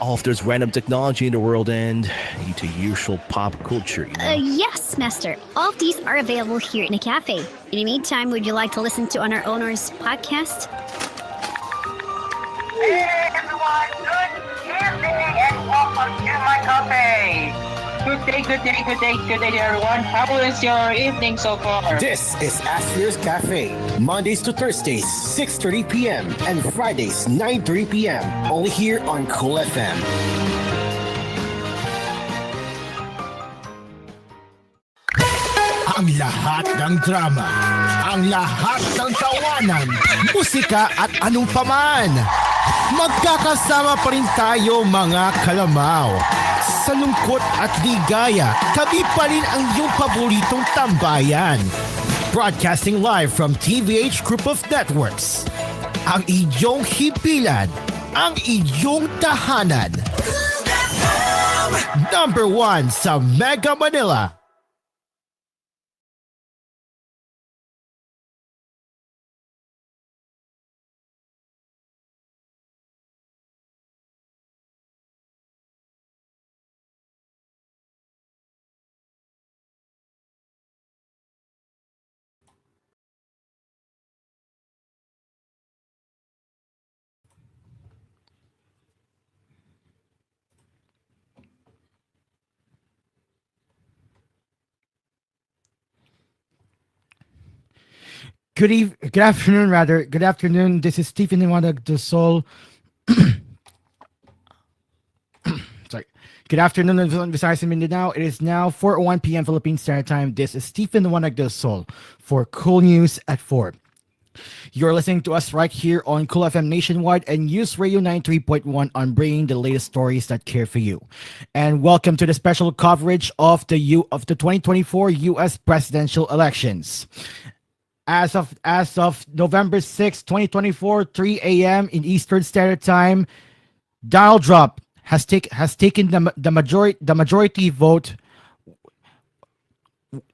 all of there's random technology in the world and into usual pop culture. Yes, Master. All of these are available here in the cafe. In the meantime, would you like to listen to on our owner's podcast? Hey everyone, good evening and welcome to my cafe. Good day everyone. How is your evening so far? This is Ashley's Cafe, Mondays to Thursdays, 6:30 p.m. and Fridays, 9:30 p.m. Only here on Cool FM. Ang lahat ng drama, ang lahat ng tawanan, musika at anong paman. Magkakasama pa rin tayo mga kalamaw. Sa lungkot at ligaya, kami pa rin ang iyong paboritong tambayan. Broadcasting live from TVH Group of Networks. Ang iyong himpilan, ang iyong tahanan. Number 1 sa Mega Manila. Good afternoon, rather. Good afternoon. This is Stephen Iwanag del Sol. Sorry. Good afternoon, Visayas and Mindanao. It is now 4:01 p.m. Philippine Standard Time. This is Stephen Iwanag del Sol for Cool News at 4. You're listening to us right here on Cool FM Nationwide and News Radio 93.1 on bringing the latest stories that care for you. And welcome to the special coverage of the 2024 U.S. presidential elections. As of November 6, 2024, 3 a.m. in Eastern Standard Time, Donald Trump has taken the majority vote,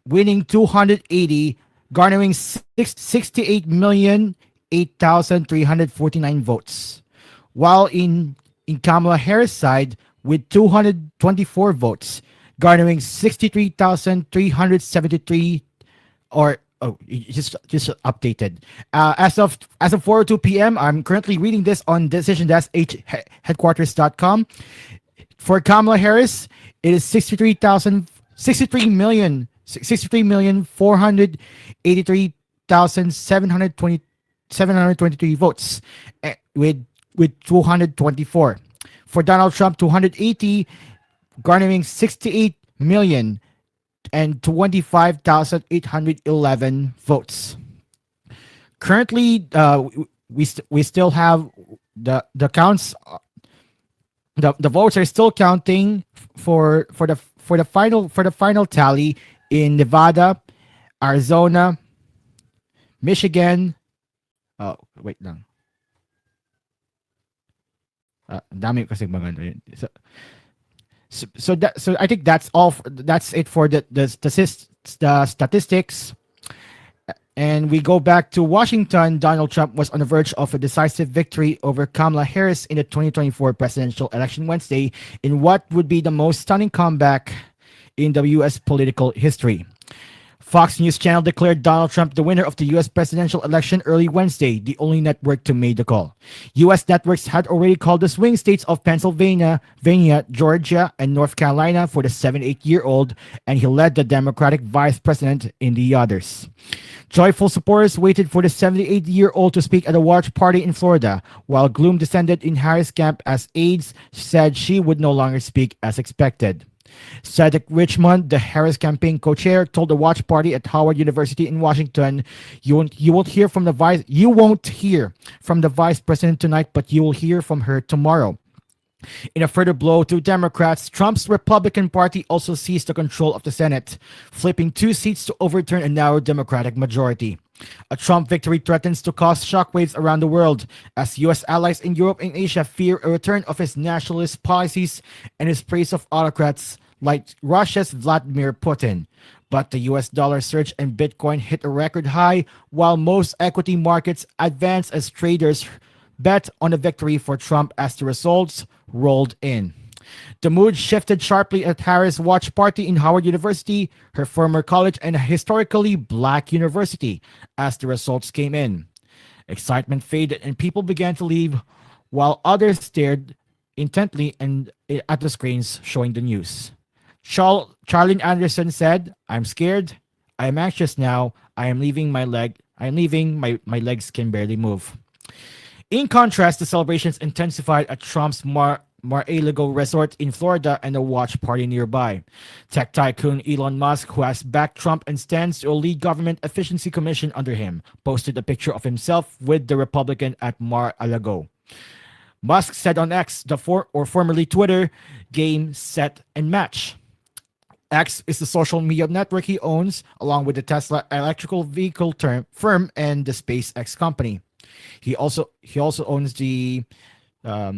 winning 280, garnering 68,008,349 votes, while in Kamala Harris' side with 224 votes, garnering 63,373 or just updated. As of 4:02 p.m., I'm currently reading this on decision-headquarters.com. For Kamala Harris, it is 63,483,723 votes with 224. For Donald Trump, 280, garnering 68 million and 25,811 votes. Currently, we still have the counts. The votes are still counting for the final tally in Nevada, Arizona, Michigan. Oh, wait lang. Dami kasi mga So I think that's all. That's it for the statistics. And we go back to Washington. Donald Trump was on the verge of a decisive victory over Kamala Harris in the 2024 presidential election Wednesday in what would be the most stunning comeback in the U.S. political history. Fox News Channel declared Donald Trump the winner of the U.S. presidential election early Wednesday, the only network to make the call. U.S. networks had already called the swing states of Pennsylvania, Georgia, and North Carolina for the 78-year-old, and he led the Democratic vice president in the others. Joyful supporters waited for the 78-year-old to speak at a watch party in Florida, while gloom descended in Harris' camp as aides said she would no longer speak as expected. Cedric Richmond, the Harris campaign co-chair, told the watch party at Howard University in Washington, "You won't hear from the vice president tonight, but you will hear from her tomorrow." In a further blow to Democrats, Trump's Republican Party also seized the control of the Senate, flipping 2 seats to overturn a narrow Democratic majority. A Trump victory threatens to cause shockwaves around the world as U.S. allies in Europe and Asia fear a return of his nationalist policies and his praise of autocrats like Russia's Vladimir Putin. But the US dollar surged and Bitcoin hit a record high, while most equity markets advanced as traders bet on a victory for Trump as the results rolled in. The mood shifted sharply at Harris' watch party in Howard University, her former college and a historically black university, as the results came in. Excitement faded and people began to leave while others stared intently at the screens showing the news. Charlene Anderson said, "I'm scared. I am anxious now. I am leaving my leg. I am leaving. My legs can barely move." In contrast, the celebrations intensified at Trump's Mar-a-Lago resort in Florida and a watch party nearby. Tech tycoon Elon Musk, who has backed Trump and stands to lead government efficiency commission under him, posted a picture of himself with the Republican at Mar-a-Lago. Musk said on X, formerly Twitter, "Game, set, and match." X is the social media network he owns, along with the Tesla electrical vehicle firm and the SpaceX company. He also owns the I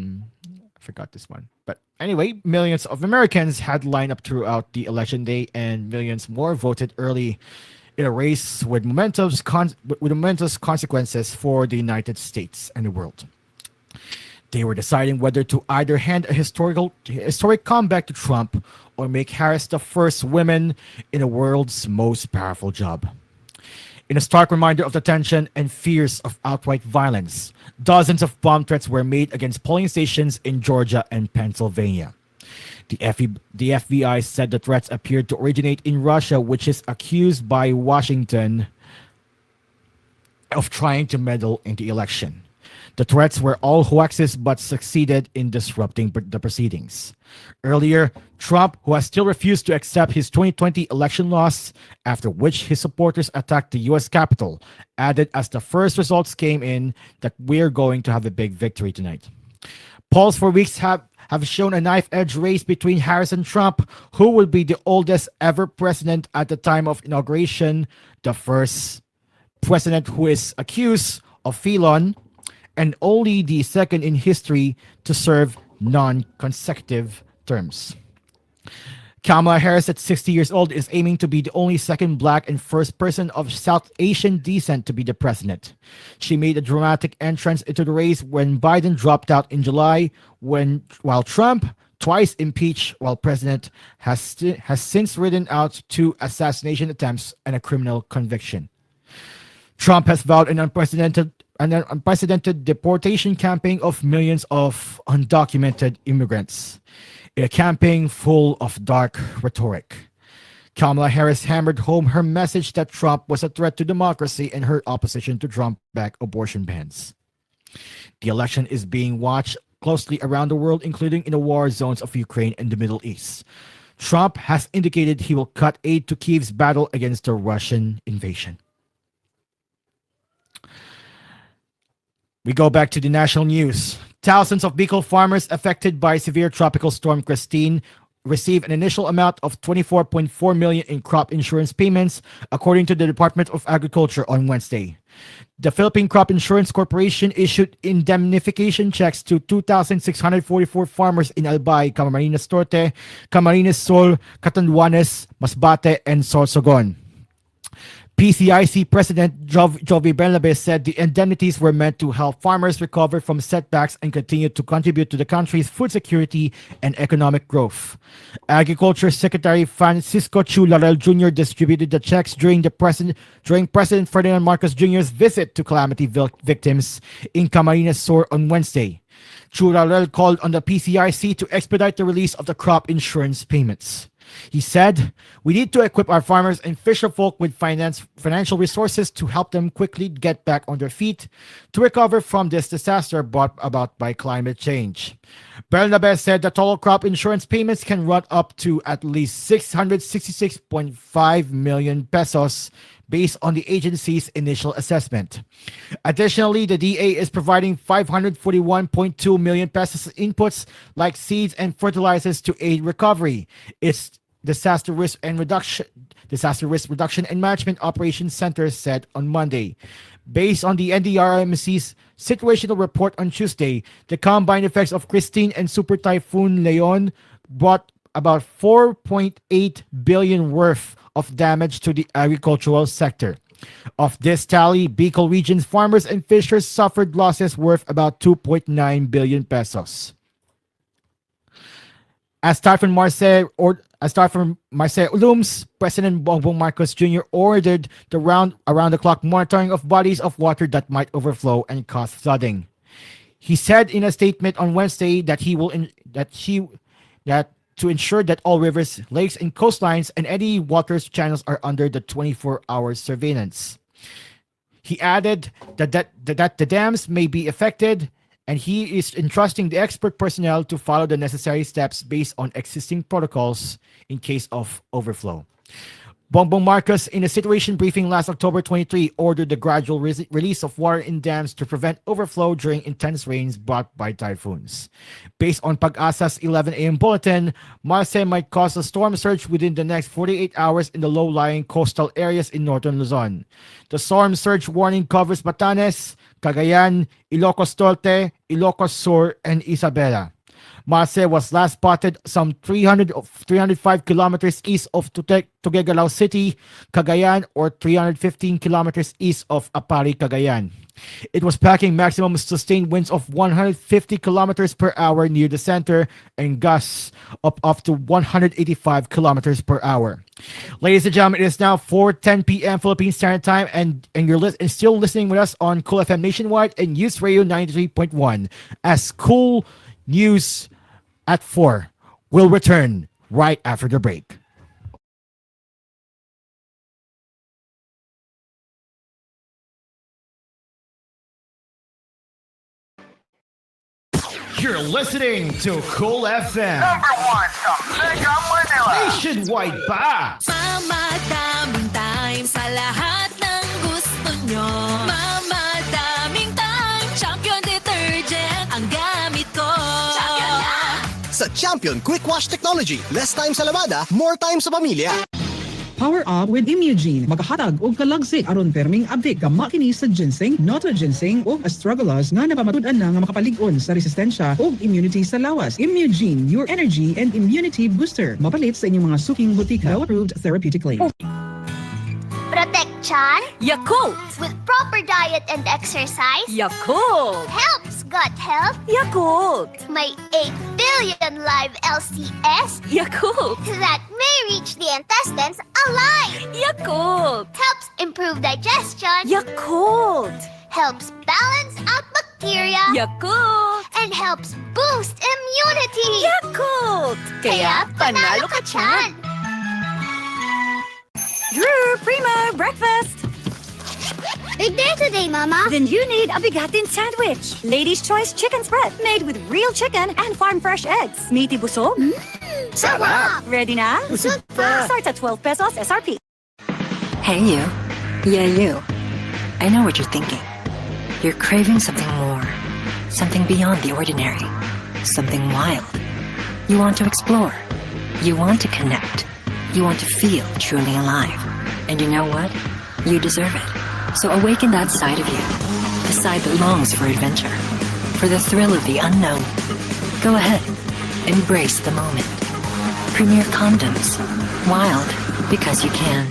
forgot this one. But anyway, millions of Americans had lined up throughout the election day, and millions more voted early in a race with momentous consequences for the United States and the world. They were deciding whether to either hand a historic comeback to Trump or make Harris the first woman in the world's most powerful job. In a stark reminder of the tension and fears of outright violence, dozens of bomb threats were made against polling stations in Georgia and Pennsylvania. The FBI said the threats appeared to originate in Russia, which is accused by Washington of trying to meddle in the election. The threats were all hoaxes but succeeded in disrupting the proceedings. Earlier, Trump, who has still refused to accept his 2020 election loss, after which his supporters attacked the U.S. Capitol, added as the first results came in that we're going to have a big victory tonight. Polls for weeks have shown a knife-edge race between Harris and Trump, who will be the oldest ever president at the time of inauguration, the first president who is accused of felon, and only the second in history to serve non-consecutive terms. Kamala Harris, at 60 years old, is aiming to be the only second black and first person of South Asian descent to be the president. She made a dramatic entrance into the race when Biden dropped out in July, while Trump, twice impeached while president, has since ridden out 2 assassination attempts and a criminal conviction. Trump has vowed an unprecedented deportation campaign of millions of undocumented immigrants, a campaign full of dark rhetoric. Kamala Harris hammered home her message that Trump was a threat to democracy and her opposition to Trump-backed abortion bans. The election is being watched closely around the world, including in the war zones of Ukraine and the Middle East. Trump has indicated he will cut aid to Kyiv's battle against the Russian invasion. We go back to the national news. Thousands of Bicol farmers affected by severe tropical storm Christine receive an initial amount of $24.4 million in crop insurance payments, according to the Department of Agriculture on Wednesday. The Philippine Crop Insurance Corporation issued indemnification checks to 2,644 farmers in Albay, Camarines Norte, Camarines Sur, Catanduanes, Masbate, and Sorsogon. PCIC President Jovi Bernabe said the indemnities were meant to help farmers recover from setbacks and continue to contribute to the country's food security and economic growth. Agriculture Secretary Francisco Chu Laurel Jr. distributed the checks during President Ferdinand Marcos Jr.'s visit to calamity victims in Camarines Sur on Wednesday. Chu Laurel called on the PCIC to expedite the release of the crop insurance payments. He said, "We need to equip our farmers and fisherfolk with financial resources to help them quickly get back on their feet to recover from this disaster brought about by climate change." Bernabe said the total crop insurance payments can run up to at least 666.5 million pesos based on the agency's initial assessment. Additionally, the DA is providing 541.2 million pesos inputs like seeds and fertilizers to aid recovery. Its Disaster Risk Reduction and Management Operations Center said on Monday. Based on the NDRMC's situational report on Tuesday, the combined effects of Christine and Super Typhoon Leon brought about 4.8 billion worth of damage to the agricultural sector. Of this tally, Bicol region's farmers and fishers suffered losses worth about 2.9 billion pesos. As Typhoon Marce looms, President Bongbong Marcos Jr. ordered the around-the-clock monitoring of bodies of water that might overflow and cause flooding. He said in a statement on Wednesday that to ensure that all rivers, lakes, and coastlines and any water channels are under the 24-hour surveillance. He added that the dams may be affected, and he is entrusting the expert personnel to follow the necessary steps based on existing protocols in case of overflow. Bongbong Marcos, in a situation briefing last October 23, ordered the gradual release of water in dams to prevent overflow during intense rains brought by typhoons. Based on Pag-asa's 11 a.m. bulletin, Marce might cause a storm surge within the next 48 hours in the low-lying coastal areas in northern Luzon. The storm surge warning covers Batanes, Cagayan, Ilocos Norte, Ilocos Sur, and Isabela. Marce was last spotted some 305 kilometers east of Tuguegalao City, Cagayan, or 315 kilometers east of Apari, Cagayan. It was packing maximum sustained winds of 150 kilometers per hour near the center and gusts of up to 185 kilometers per hour. Ladies and gentlemen, it is now 4:10 p.m. Philippine Standard Time, and you're still listening with us on Cool FM Nationwide and Youth Radio 93.1 as Cool News at 4 will return right after the break. You're listening to Cool FM. Number one sa Mega Manila. Nationwide ba? Mamadaming time sa lahat ng gusto nyo. Mamadaming time, Champion Detergent ang gamit ko. Champion na! Sa Champion Quick Wash Technology, less time sa lamada, more time sa pamilya. Power up with Imugene. Makahatag og kalagsik aron perming update ka makini sa ginseng, nota ginseng o astragalus nga napamatud-an na nga makapalig-on sa resistensya o immunity sa lawas. Imugene, your energy and immunity booster. Mapalit sa inyong mga suking butika. Now approved therapeutically. Protect chan Yakult! with proper diet and exercise. Yakult! Helps gut health. Yakult! May 8 billion live LCS Yakult! that may reach the intestines alive. Yakult! Helps improve digestion. Yakult! Helps balance out bacteria. Yakult! And helps boost immunity. Yakult! Kaya panalo ka chan! Drew, Primo, breakfast! Big day today, Mama. Then you need a bigatin sandwich. Ladies' Choice Chicken Spread, made with real chicken and farm-fresh eggs. Meaty busog. Sarap! Ready na? Busog Starts at 12 pesos SRP. Hey you. Yeah, you. I know what you're thinking. You're craving something more. Something beyond the ordinary. Something wild. You want to explore. You want to connect. You want to feel truly alive. And you know what? You deserve it. So awaken that side of you. The side that longs for adventure. For the thrill of the unknown. Go ahead. Embrace the moment. Premier condoms. Wild because you can.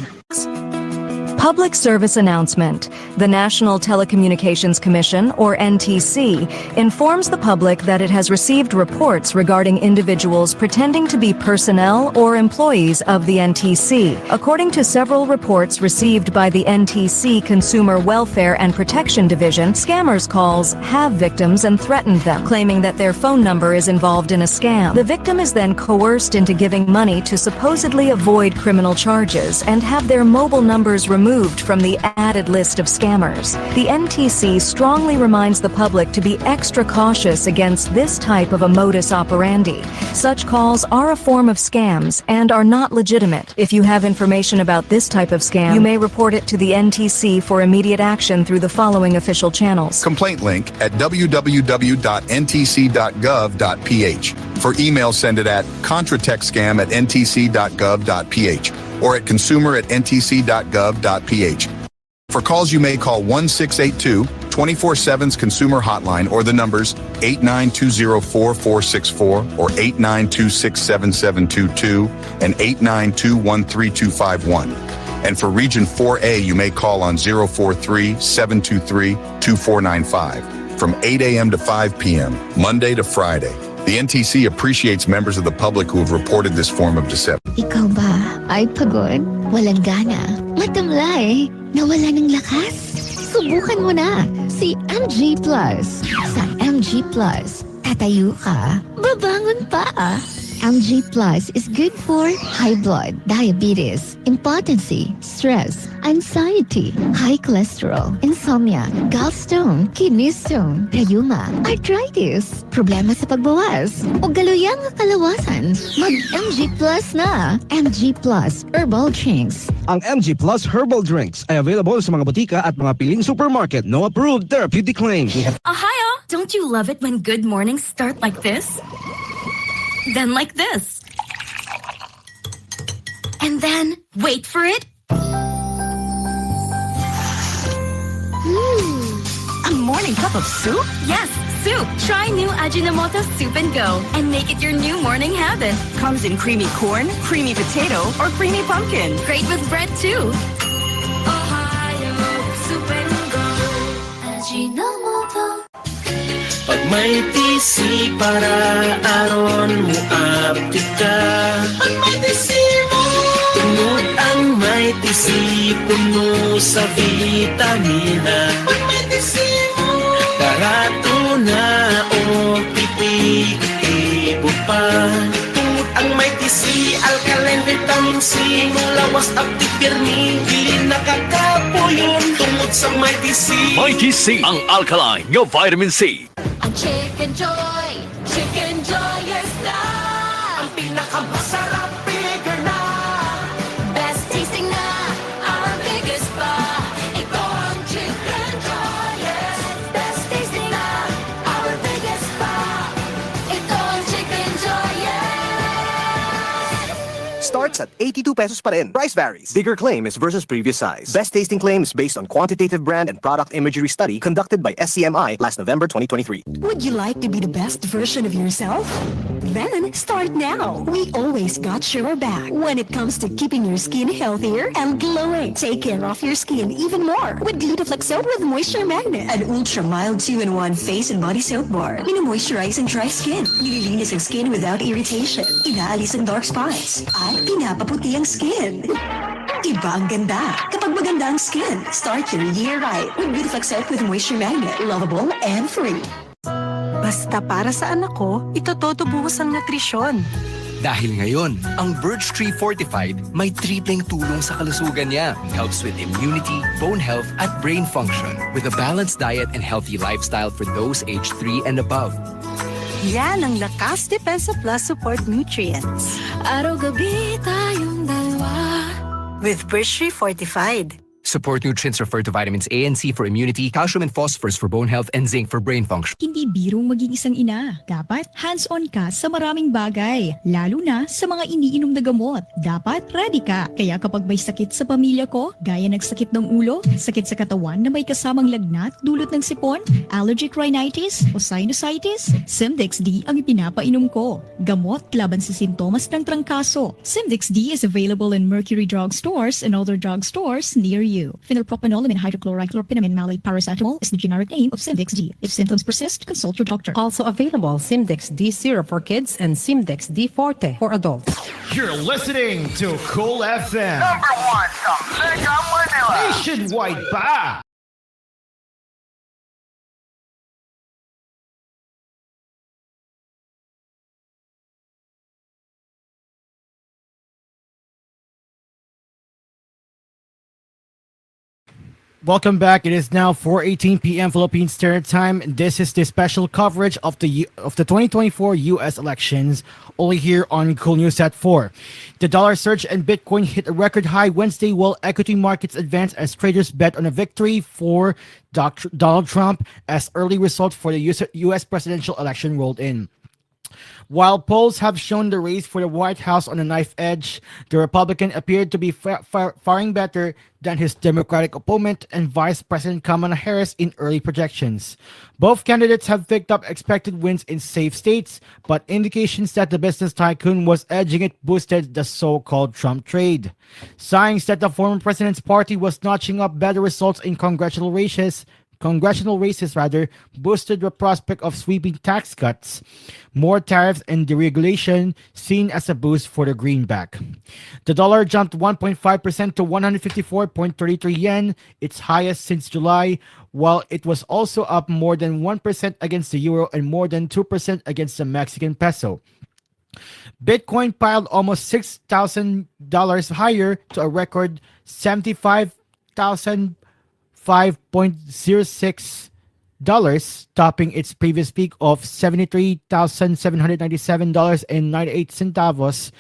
Public service announcement. The National Telecommunications Commission, or NTC, informs the public that it has received reports regarding individuals pretending to be personnel or employees of the NTC. According to several reports received by the NTC Consumer Welfare and Protection Division, scammers' calls have victims and threatened them, claiming that their phone number is involved in a scam. The victim is then coerced into giving money to supposedly avoid criminal charges and have their mobile numbers removed from the added list of scammers. The NTC strongly reminds the public to be extra cautious against this type of a modus operandi. Such calls are a form of scams and are not legitimate. If you have information about this type of scam, you may report it to the NTC for immediate action through the following official channels. Complaint link at www.ntc.gov.ph. For email, send it at contratechscam@ntc.gov.ph or at consumer@ntc.gov.ph. For calls, you may call 1682 24/7's consumer hotline or the numbers 89204464 or 89267722 and 89213251. And for Region 4A, you may call on 043-723-2495 from 8 a.m. to 5 p.m., Monday to Friday. The NTC appreciates members of the public who have reported this form of deception. Ikaw ba ay pagod, walang gana, matamlay, nawala ng lakas? Subukan mo na si MG Plus. Sa MG Plus, tatayo ka, babangon pa. MG Plus is good for high blood, diabetes, impotency, stress, anxiety, high cholesterol, insomnia, gallstone, kidney stone, rheuma, arthritis, problema sa pagbawas, o galuyang kalawasan. Mag-MG Plus na. MG Plus Herbal Drinks. Ang MG Plus Herbal Drinks ay available sa mga botika at mga piling supermarket. No approved therapeutic claims. Ohio! Don't you love it when good mornings start like this? Then like this. And then, wait for it. A morning cup of soup? Yes, soup. Try new Ajinomoto Soup and Go and make it your new morning habit. Comes in creamy corn, creamy potato, or creamy pumpkin. Great with bread too. Ohio Soup and Go. Ajinomoto. Pag may tisi para aron mo update ka. Pag may tisi mo tunod ang may tisi puno sa vitamina. Pag may tisi mo barato na o pipi-ibo pa. Tungod ang may tisi alkaline vitamin C mulawas update pirmi dili nakakapuyon tungod sa may tisi. Mighty C, ang alkaline ng vitamin C. Ang Chicken Joy yes na! Ang pinakamasarap, bigger na! Best tasting na, our biggest pa. Ito ang Chicken Joy, yes. Best tasting na, our biggest pa. Ito ang Chicken Joy, yes. Starts at 82 pesos pa rin. Price varies. Bigger claim is versus previous size. Best tasting claim is based on quantitative brand and product imagery study conducted by SCMI last November 2023. Would you like to be the best version of yourself? Then start now. We always got your back when it comes to keeping your skin healthier and glowing. Take care of your skin even more with Glutaflex soap with moisture magnet. An ultra-mild 2-in-1 face and body soap bar. Mini-moisturize and dry skin. Nililinis ang skin without irritation. Inaalis ang dark spots. At pinapaputi ang skin. Iba ang ganda. Kapag maganda ang skin, start your year right with Glutaflex soap with moisture magnet. Lovable and free. Basta para sa anak ko, ito todo buhos ang nutrisyon. Dahil ngayon, ang Birch Tree Fortified may tripleng tulong sa kalusugan niya. Helps with immunity, bone health, at brain function with a balanced diet and healthy lifestyle for those age 3 and above. Yan ang Lakas Depensa Plus Support Nutrients. Araw-gabi tayong dalawa. With Birch Tree Fortified. Support nutrients refer to vitamins A and C for immunity, calcium and phosphorus for bone health, and zinc for brain function. Hindi birong maging isang ina. Dapat hands-on ka sa maraming bagay, lalo na sa mga iniinom na gamot. Dapat ready ka. Kaya kapag may sakit sa pamilya ko, gaya ng sakit ng ulo, sakit sa katawan na may kasamang lagnat, dulot ng sipon, allergic rhinitis, o sinusitis, Simdex D ang ipinapainom ko. Gamot laban sa sintomas ng trangkaso. Simdex D is available in Mercury Drug Stores and other drug stores near you. Phenylpropanolamine hydrochloride malate paracetamol is the generic name of Simdex D. If symptoms persist, consult your doctor. Also available Simdex D syrup for kids and Simdex D Forte for adults. You're listening to Cool FM. Number one sa Mega Manila. Nationwide pa! Welcome back. It is now 4:18 p.m. Philippine Standard Time. This is the special coverage of the 2024 U.S. elections, only here on koolNews at 4. The dollar surged and Bitcoin hit a record high Wednesday, while equity markets advanced as traders bet on a victory for Donald Trump as early results for the U.S. presidential election rolled in. While polls have shown the race for the White House on a knife edge, the Republican appeared to be faring better than his Democratic opponent and Vice President Kamala Harris in early projections. Both candidates have picked up expected wins in safe states, but indications that the business tycoon was edging it boosted the so-called Trump trade. Signs that the former president's party was notching up better results in congressional races boosted the prospect of sweeping tax cuts, more tariffs, and deregulation seen as a boost for the greenback. The dollar jumped 1.5% to 154.33 yen, its highest since July, while it was also up more than 1% against the euro and more than 2% against the Mexican peso. Bitcoin piled almost $6,000 higher to a record 75,506 topping its previous peak of $73,797.98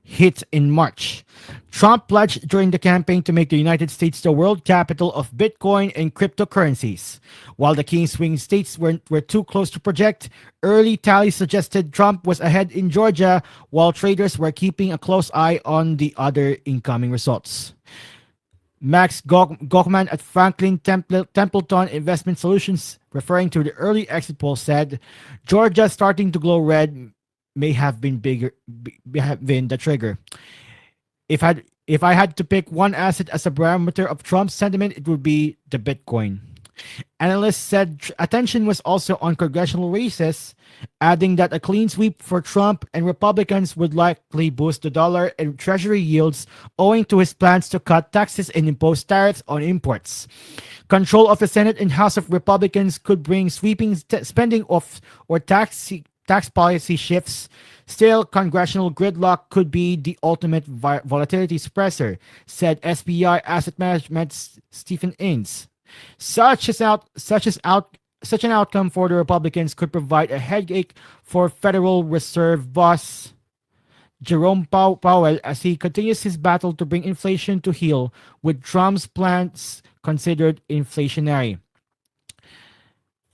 hit in March. Trump pledged during the campaign to make the United States the world capital of Bitcoin and cryptocurrencies. While the key swing states were too close to project, early tallies suggested Trump was ahead in Georgia, while traders were keeping a close eye on the other incoming results. Max Gochman at Franklin Templeton Investment Solutions, referring to the early exit poll, said, "Georgia starting to glow red may have been the trigger. If I had to pick one asset as a barometer of Trump's sentiment, it would be the Bitcoin." Analysts said attention was also on congressional races, adding that a clean sweep for Trump and Republicans would likely boost the dollar and Treasury yields owing to his plans to cut taxes and impose tariffs on imports. Control of the Senate and House of Republicans could bring sweeping spending or tax policy shifts. Still, congressional gridlock could be the ultimate volatility suppressor, said SBI Asset Management's Stephen Innes. Such an outcome for the Republicans could provide a headache for Federal Reserve boss Jerome Powell as he continues his battle to bring inflation to heel, with Trump's plans considered inflationary.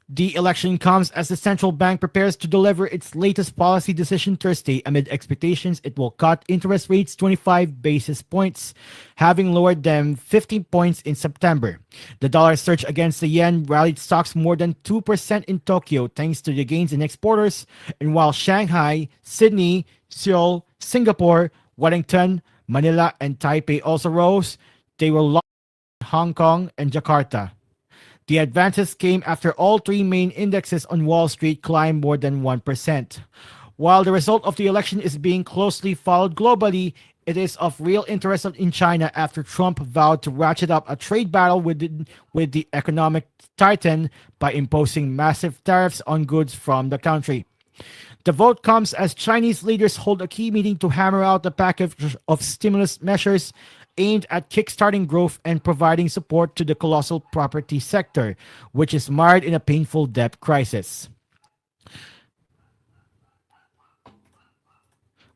The election comes as the central bank prepares to deliver its latest policy decision Thursday amid expectations it will cut interest rates 25 basis points, having lowered them 15 points in September. The dollar surge against the yen rallied stocks more than 2% in Tokyo thanks to the gains in exporters, and while Shanghai, Sydney, Seoul, Singapore, Wellington, Manila, and Taipei also rose, they were lost in Hong Kong and Jakarta. The advances came after all three main indexes on Wall Street climbed more than 1%. While the result of the election is being closely followed globally, it is of real interest in China after Trump vowed to ratchet up a trade battle with the economic titan by imposing massive tariffs on goods from the country. The vote comes as Chinese leaders hold a key meeting to hammer out a package of stimulus measures aimed at kickstarting growth and providing support to the colossal property sector, which is mired in a painful debt crisis.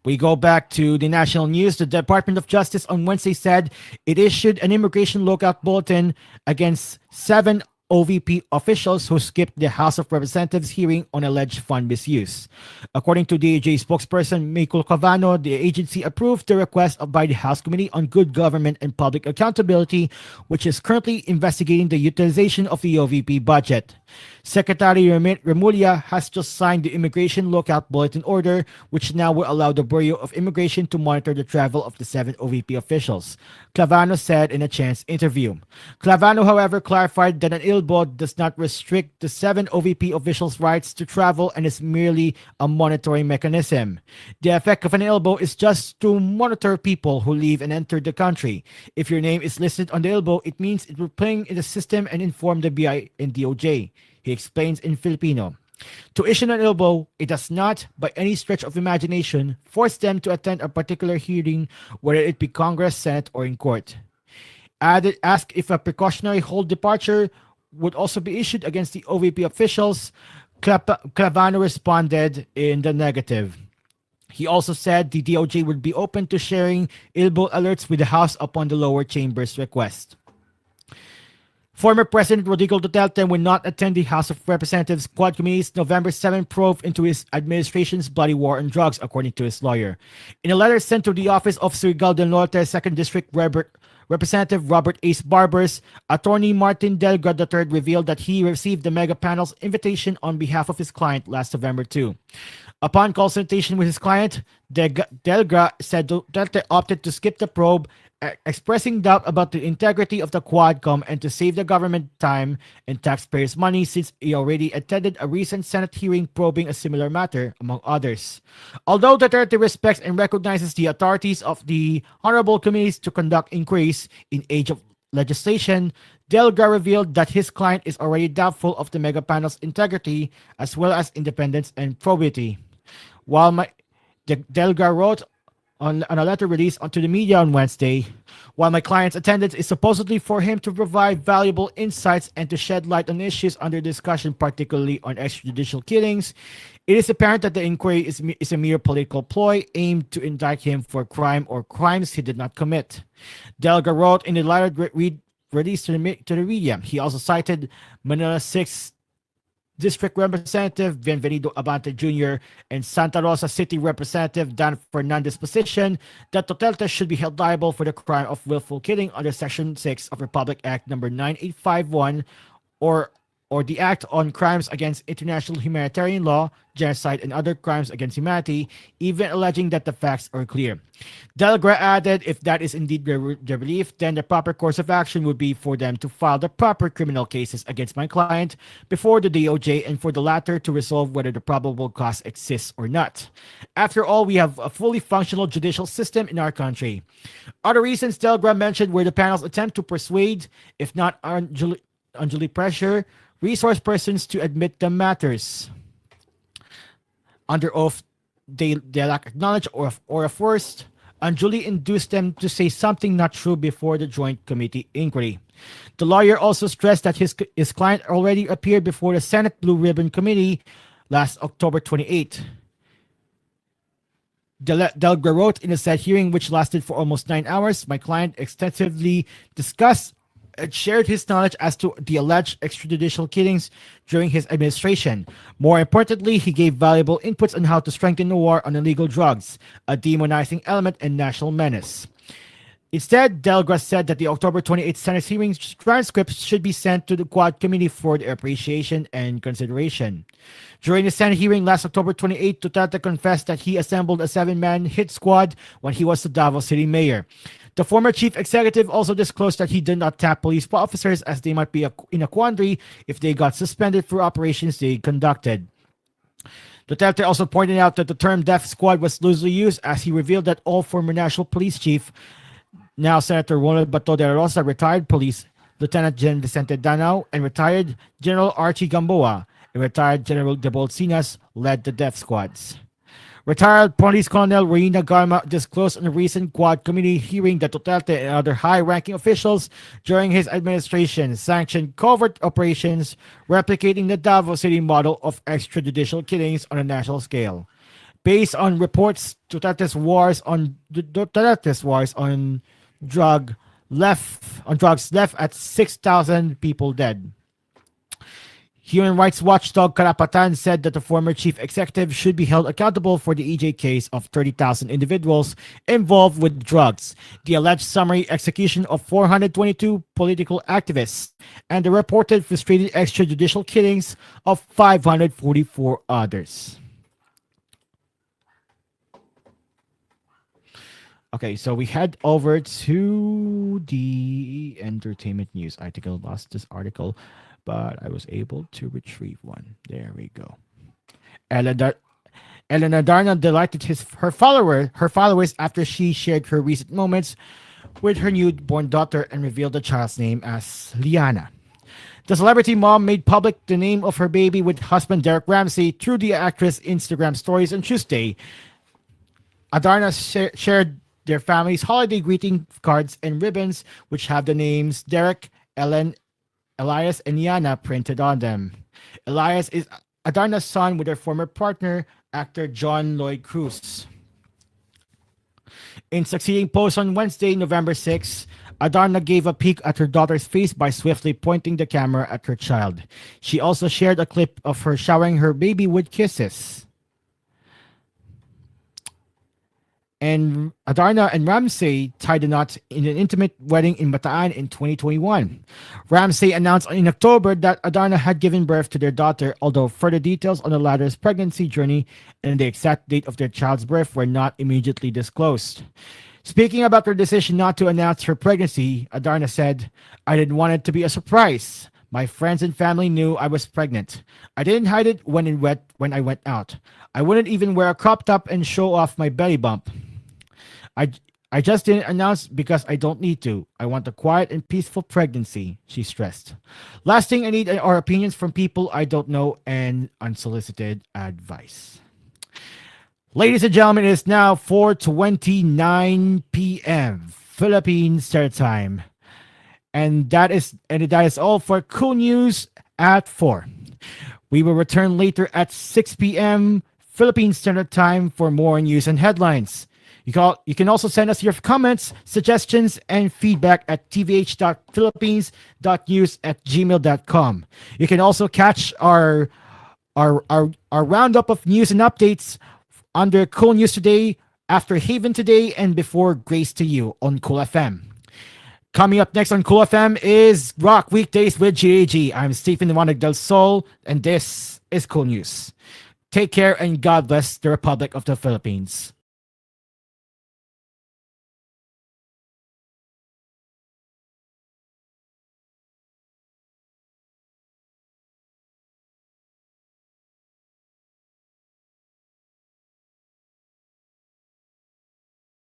We go back to the national news. The Department of Justice on Wednesday said it issued an immigration lookout bulletin against 7 OVP officials who skipped the House of Representatives hearing on alleged fund misuse. According to DOJ spokesperson Michael Cavano, the agency approved the request by the House Committee on Good Government and Public Accountability, which is currently investigating the utilization of the OVP budget. Secretary Remulla has just signed the Immigration Lookout Bulletin Order, which now will allow the Bureau of Immigration to monitor the travel of the 7 OVP officials, Clavano said in a chance interview. Clavano, however, clarified that an ILBO does not restrict the 7 OVP officials' rights to travel and is merely a monitoring mechanism. The effect of an ILBO is just to monitor people who leave and enter the country. If your name is listed on the ILBO, it means it will ping in the system and inform the BI and DOJ, he explains in Filipino. To issue an ILBO, it does not, by any stretch of imagination, force them to attend a particular hearing, whether it be Congress, Senate, or in court. Asked if a precautionary hold departure would also be issued against the OVP officials, Clavano responded in the negative. He also said the DOJ would be open to sharing ILBO alerts with the House upon the lower chamber's request. Former President Rodrigo Duterte will not attend the House of Representatives Quad Committee's November 7 probe into his administration's bloody war on drugs, according to his lawyer. In a letter sent to the office of Surigao del Norte 2nd District Representative Robert Ace Barbers, attorney Martin Delga III revealed that he received the mega panel's invitation on behalf of his client last November 2. Upon consultation with his client, Delga said Duterte opted to skip the probe, expressing doubt about the integrity of the Quadcom and to save the government time and taxpayers' money since he already attended a recent Senate hearing probing a similar matter, among others. Although Duterte respects and recognizes the authorities of the honorable committees to conduct inquiries in age of legislation, Delga revealed that his client is already doubtful of the mega panel's integrity as well as independence and probity. Delga wrote on a letter released to the media on Wednesday, while my client's attendance is supposedly for him to provide valuable insights and to shed light on issues under discussion, particularly on extrajudicial killings, it is apparent that the inquiry is a mere political ploy aimed to indict him for crime or crimes he did not commit. Delga wrote in the letter released to the media. He also cited Manila 6th District Representative Bienvenido Abante Jr. and Santa Rosa City Representative Dan Fernandez's position that Duterte should be held liable for the crime of willful killing under Section 6 of Republic Act Number 9851 or the Act on Crimes Against International Humanitarian Law, Genocide, and Other Crimes Against Humanity, even alleging that the facts are clear. Delgra added if that is indeed their belief, then the proper course of action would be for them to file the proper criminal cases against my client before the DOJ and for the latter to resolve whether the probable cause exists or not. After all, we have a fully functional judicial system in our country. Other reasons Delgra mentioned were the panel's attempt to persuade, if not unduly pressure, resource persons to admit the matters. Under oath, they lack knowledge or a forced, unduly induce them to say something not true before the Joint Committee inquiry. The lawyer also stressed that his client already appeared before the Senate Blue Ribbon Committee last October 28. Delga wrote in a said hearing, which lasted for almost 9 hours, my client extensively discussed and shared his knowledge as to the alleged extrajudicial killings during his administration. More importantly, he gave valuable inputs on how to strengthen the war on illegal drugs, a demonizing element and national menace. Instead, Delgra said that the October 28th Senate hearing transcripts should be sent to the Quad Committee for their appreciation and consideration. During the Senate hearing last October 28, Duterte confessed that he assembled a 7-man hit squad when he was the Davao City mayor. The former chief executive also disclosed that he did not tap police officers as they might be in a quandary if they got suspended for operations they conducted. Duterte also pointed out that the term death squad was loosely used as he revealed that all former National Police Chief, now Senator Ronald Bato de la Rosa, retired police Lieutenant General Vicente Danao, and retired General Archie Gamboa, and retired General De Bolsinas led the death squads. Retired Police Colonel Reina Garma disclosed in a recent Quad Committee hearing that Duterte and other high-ranking officials during his administration sanctioned covert operations replicating the Davao City model of extrajudicial killings on a national scale. Based on reports, Duterte's wars on drugs left at 6,000 people dead. Human rights watchdog Karapatan said that the former chief executive should be held accountable for the EJ case of 30,000 individuals involved with drugs, the alleged summary execution of 422 political activists, and the reported frustrated extrajudicial killings of 544 others. Okay, so we head over to the entertainment news. I think I lost this article, but I was able to retrieve one. There we go. Elena Darna delighted her followers after she shared her recent moments with her newborn daughter and revealed the child's name as Liana. The celebrity mom made public the name of her baby with husband Derek Ramsey through the actress' Instagram stories on Tuesday. Adarna shared their family's holiday greeting cards and ribbons, which have the names Derek, Ellen, Elias, and Yana printed on them. Elias is Adarna's son with her former partner, actor John Lloyd Cruz. In succeeding posts on Wednesday, November 6, Adarna gave a peek at her daughter's face by swiftly pointing the camera at her child. She also shared a clip of her showering her baby with kisses. And Adarna and Ramsey tied the knot in an intimate wedding in Bataan in 2021. Ramsey announced in October that Adarna had given birth to their daughter, although further details on the latter's pregnancy journey and the exact date of their child's birth were not immediately disclosed. Speaking about her decision not to announce her pregnancy, Adarna said, "I didn't want it to be a surprise. My friends and family knew I was pregnant. I didn't hide it when I went out. I wouldn't even wear a crop top and show off my belly bump. I just didn't announce because I don't need to. I want a quiet and peaceful pregnancy," she stressed. "Last thing I need are opinions from people I don't know and unsolicited advice." Ladies and gentlemen, it is now 4:29 p.m. Philippine Standard Time. And that is all for Cool News at 4. We will return later at 6 p.m. Philippine Standard Time for more news and headlines. You can also send us your comments, suggestions, and feedback at tvh.philippines.news@gmail.com. You can also catch our roundup of news and updates under Cool News Today, After Haven Today, and Before Grace to You on Cool FM. Coming up next on Cool FM is Rock Weekdays with GAG. I'm Stephen Iwanog del Sol, and this is Cool News. Take care and God bless the Republic of the Philippines.